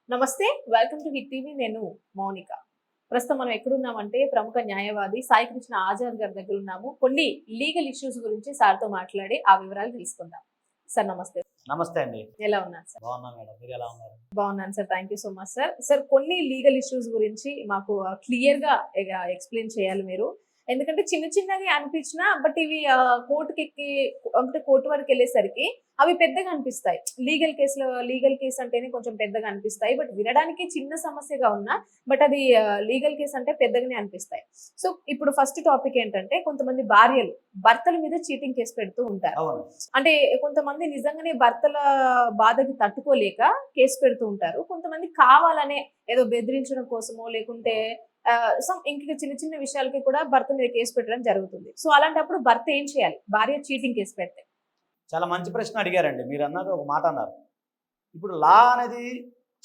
నమస్తే, welcome to hit TV. నేను మౌనిక. ప్రస్తుతం మనం ఎక్కడున్నామంటే ప్రముఖ న్యాయవాది సాయి కృష్ణ ఆజాద్ గారి దగ్గర ఉన్నాము. కొన్ని లీగల్ ఇష్యూస్ గురించి సార్తో మాట్లాడి ఆ వివరాలు తెలుసుకుందాం. సార్ నమస్తే. నమస్తే అండి. ఎలా ఉన్నారు సార్? బాగున్నాను మేడం, మీరు ఎలా ఉన్నారు? బాగున్నాను sir, thank you so much sir. Sir కొన్ని లీగల్ ఇష్యూస్ గురించి మాకు క్లియర్ గా ఎక్స్ప్లెయిన్ చేయాలి మీరు. ఎందుకంటే చిన్న చిన్నగా అనిపించినా బట్ ఇవి కోర్టుకి ఎక్కి అంటే కోర్టు వరకు వెళ్ళేసరికి అవి పెద్దగా అనిపిస్తాయి. లీగల్ కేసు అంటేనే కొంచెం పెద్దగా అనిపిస్తాయి. బట్ వినడానికి చిన్న సమస్యగా ఉన్నా బట్ అది లీగల్ కేసు అంటే పెద్దగానే అనిపిస్తాయి. సో ఇప్పుడు ఫస్ట్ టాపిక్ ఏంటంటే, కొంతమంది భార్యలు భర్తల మీద చీటింగ్ కేసు పెడుతూ ఉంటారు. అంటే కొంతమంది నిజంగానే భర్తల బాధకి తట్టుకోలేక కేసు పెడుతూ ఉంటారు. కొంతమంది కావాలనే ఏదో బెదిరించడం కోసమో లేకుంటే ఇంకా చిన్న చిన్న విషయాలకి కూడా భర్త మీద కేసు పెట్టడం జరుగుతుంది. సో అలాంటప్పుడు భర్త ఏం చేయాలి భార్య చీటింగ్ కేసు పెడితే? చాలా మంచి ప్రశ్న అడిగారండి. మీరు అన్నారు, ఒక మాట అన్నారు. ఇప్పుడు లా అనేది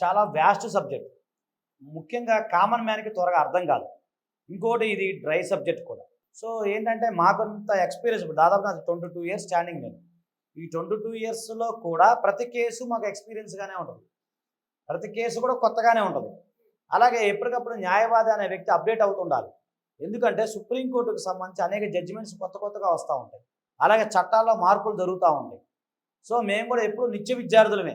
చాలా వ్యాస్ట్ సబ్జెక్ట్. ముఖ్యంగా కామన్ మ్యాన్కి త్వరగా అర్థం కాదు. ఇంకోటి ఇది డ్రై సబ్జెక్ట్ కూడా. సో ఏంటంటే మాకంత ఎక్స్పీరియన్స్, దాదాపు నాకు 22 ఇయర్స్ స్టాండింగ్. నేను ఈ 22 ఇయర్స్లో కూడా ప్రతి కేసు మాకు ఎక్స్పీరియన్స్గానే ఉంటుంది. ప్రతి కేసు కూడా కొత్తగానే ఉంటుంది. అలాగే ఎప్పటికప్పుడు న్యాయవాది అనే వ్యక్తి అప్డేట్ అవుతుండాలి. ఎందుకంటే సుప్రీంకోర్టుకు సంబంధించి అనేక జడ్జిమెంట్స్ కొత్తగా వస్తూ ఉంటాయి. అలాగే చట్టాల్లో మార్పులు జరుగుతూ ఉంటాయి. సో మేము కూడా ఎప్పుడు నిత్య విద్యార్థులమే.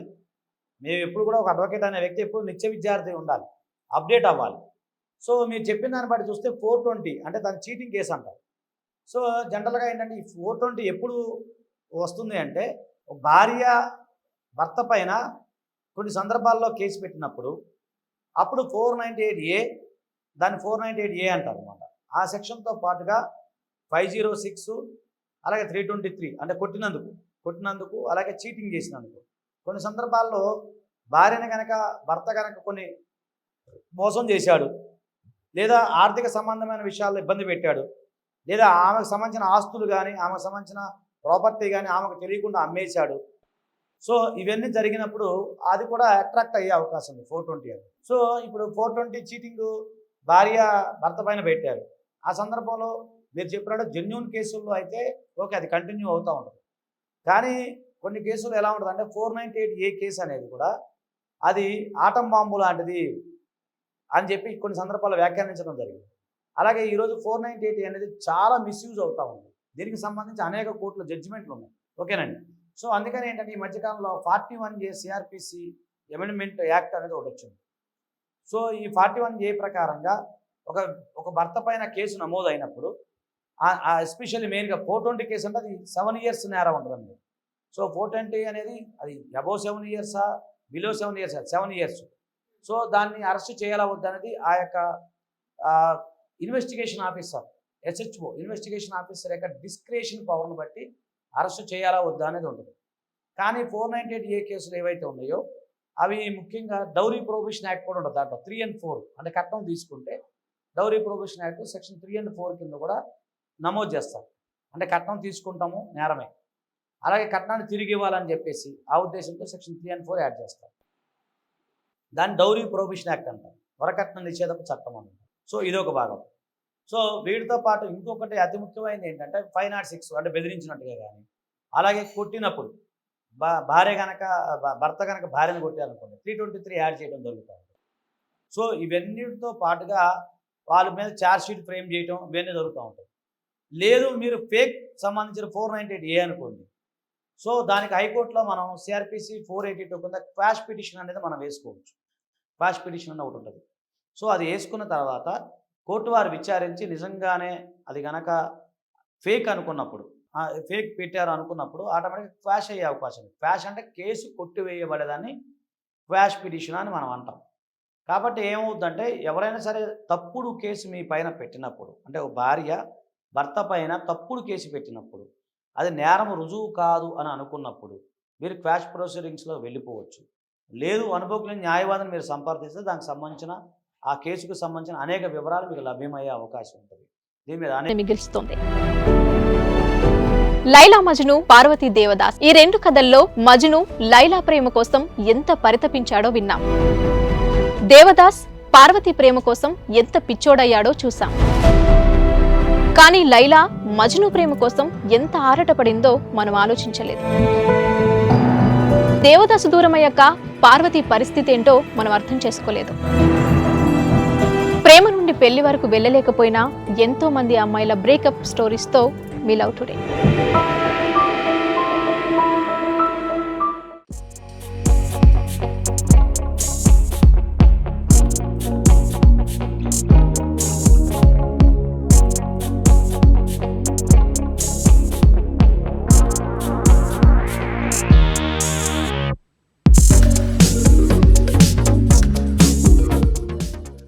మేము ఎప్పుడు కూడా ఒక అడ్వకేట్ అనే వ్యక్తి ఎప్పుడు నిత్య విద్యార్థి ఉండాలి, అప్డేట్ అవ్వాలి. సో మీరు చెప్పిన దాన్ని బట్టి చూస్తే 420 అంటే దాని చీటింగ్ కేసు అంటారు. సో జనరల్గా ఏంటంటే ఈ 420 ఎప్పుడు వస్తుంది అంటే, భార్య భర్త పైన కొన్ని సందర్భాల్లో కేసు పెట్టినప్పుడు అప్పుడు 498A, దాన్ని 498A అంటారు అన్నమాట. ఆ సెక్షన్తో పాటుగా 506 అలాగే 323 అంటే కొట్టినందుకు అలాగే చీటింగ్ చేసినందుకు. కొన్ని సందర్భాల్లో భార్యని కనుక భర్త కనుక కొన్ని మోసం చేశాడు, లేదా ఆర్థిక సంబంధమైన విషయాల్లో ఇబ్బంది పెట్టాడు, లేదా ఆమెకు సంబంధించిన ఆస్తులు కానీ ఆమెకు సంబంధించిన ప్రాపర్టీ కానీ ఆమెకు తెలియకుండా అమ్మేశాడు. సో ఇవన్నీ జరిగినప్పుడు అది కూడా అట్రాక్ట్ అయ్యే అవకాశం ఉంది 420 అని. సో ఇప్పుడు 420 చీటింగ్ భార్య భర్త పైన పెట్టారు. ఆ సందర్భంలో మీరు చెప్పినట్టు జెన్యూన్ కేసుల్లో అయితే ఓకే, అది కంటిన్యూ అవుతూ ఉంటుంది. కానీ కొన్ని కేసులు ఎలా ఉంటుంది అంటే 498A కేసు అనేది కూడా అది ఆటం బాంబు లాంటిది అని చెప్పి కొన్ని సందర్భాల్లో వ్యాఖ్యానించడం జరిగింది. అలాగే ఈరోజు 498A అనేది చాలా మిస్యూజ్ అవుతూ ఉంది. దీనికి సంబంధించి అనేక కోర్టుల జడ్జిమెంట్లు ఉన్నాయి. ఓకేనండి. సో అందుకని ఏంటంటే ఈ మధ్యకాలంలో 41A CRPC అమెండ్మెంట్ యాక్ట్ అనేది ఒకటి వచ్చింది. సో ఈ 41A ప్రకారంగా ఒక భర్త పైన కేసు నమోదు అయినప్పుడు ఎస్పెషల్లీ మెయిన్గా 420 కేసు అంటే అది 7 ఇయర్స్ నేరం ఉంటుందండి. సో 420 అనేది అది అబోవ్ 7 ఇయర్సా బిలో 7 ఇయర్సా 7 ఇయర్స్. సో దాన్ని అరెస్ట్ చేయాలా వద్దనేది ఆ యొక్క investigation officer SHO investigation officer యొక్క డిస్క్రిషన్ పవర్ని బట్టి అరెస్ట్ చేయాలా వద్దా అనేది ఉంటుంది. కానీ 498A కేసులు ఏవైతే ఉన్నాయో అవి ముఖ్యంగా డౌరీ ప్రొహిబిషన్ యాక్ట్ కూడా ఉంటుంది. దాంట్లో 3 and 4 అంటే కట్నం తీసుకుంటే dowry prohibition act section 3 and 4 కింద కూడా నమోదు చేస్తారు. అంటే కట్నం తీసుకుంటాము నేరమే, అలాగే కట్నాన్ని తిరిగి ఇవ్వాలని చెప్పేసి ఆ ఉద్దేశంతో సెక్షన్ 3 and 4 యాడ్ చేస్తారు. దాన్ని డౌరీ ప్రొహిబిషన్ యాక్ట్ అంటారు, వరకట్నం నిషేధపు చట్టం అంటారు. సో ఇదొక భాగం. సో వీటితో పాటు ఇంకొకటి అతి ముఖ్యమైనది ఏంటంటే 506 అంటే బెదిరించినట్టుగా కానీ, అలాగే కొట్టినప్పుడు భర్త కనుక భార్యను కొట్టారనుకోండి 323 యాడ్ చేయడం జరుగుతుంది. సో ఇవన్నిటితో పాటుగా వాళ్ళ మీద ఛార్జ్ షీట్ ఫ్రేమ్ చేయడం ఇవన్నీ జరుగుతూ ఉంటాయి. లేదు మీరు ఫేక్ సంబంధించిన 498A అనుకోండి, సో దానికి హైకోర్టులో మనం CRPC 482 కింద క్వాష్ పిటిషన్ అనేది మనం వేసుకోవచ్చు. క్వాష్ పిటిషన్ అని ఒకటి ఉంటుంది. సో అది వేసుకున్న తర్వాత కోర్టు వారు విచారించి నిజంగానే అది కనుక ఫేక్ అనుకున్నప్పుడు, ఫేక్ పెట్టారు అనుకున్నప్పుడు ఆటోమేటిక్గా క్వాష్ అయ్యే అవకాశం ఉంది. క్వాష్ అంటే కేసు కొట్టివేయబడేదాన్ని క్వాష్ పిటిషన్ అని మనం అంటాం. కాబట్టి ఏమవుతుందంటే ఎవరైనా సరే తప్పుడు కేసు మీ పైన పెట్టినప్పుడు, అంటే ఒక భార్య భర్త పైన తప్పుడు కేసు పెట్టినప్పుడు అది నేరం రుజువు కాదు అని అనుకున్నప్పుడు మీరు క్వాష్ ప్రొసీడింగ్స్లో వెళ్ళిపోవచ్చు. లేదు అనుభవజ్ఞ న్యాయవాదిని మీరు సంప్రదిస్తే దానికి సంబంధించిన ఆ కేసుకు సంబంధించిన అనేక వివరాలు మీకు లభ్యమయ్యే అవకాశం ఉంటుంది. దీని మీద మిగిల్చుతుంది. లైలా మజ్ను, పార్వతీ దేవదాస్ ఈ రెండు కథల్లో మజ్ను లైలా ప్రేమ కోసం ఎంత పరితపించాడో విన్నాం. దేవదాస్ పార్వతీ ప్రేమ కోసం ఎంత పిచ్చోడయ్యాడో చూసాం. కానీ లైలా మజ్ను ప్రేమ కోసం ఎంత ఆరాటపడిందో మనం ఆలోచించలేదు. దేవదాసు దూరమయ్యాక పార్వతి పరిస్థితి ఏంటో మనం అర్థం చేసుకోలేదు. ప్రేమ నుండి పెళ్లి వరకు వెళ్ళలేకపోయినా ఎంతో మంది అమ్మాయిల బ్రేకప్ స్టోరీస్తో మీ లవ్ టుడే.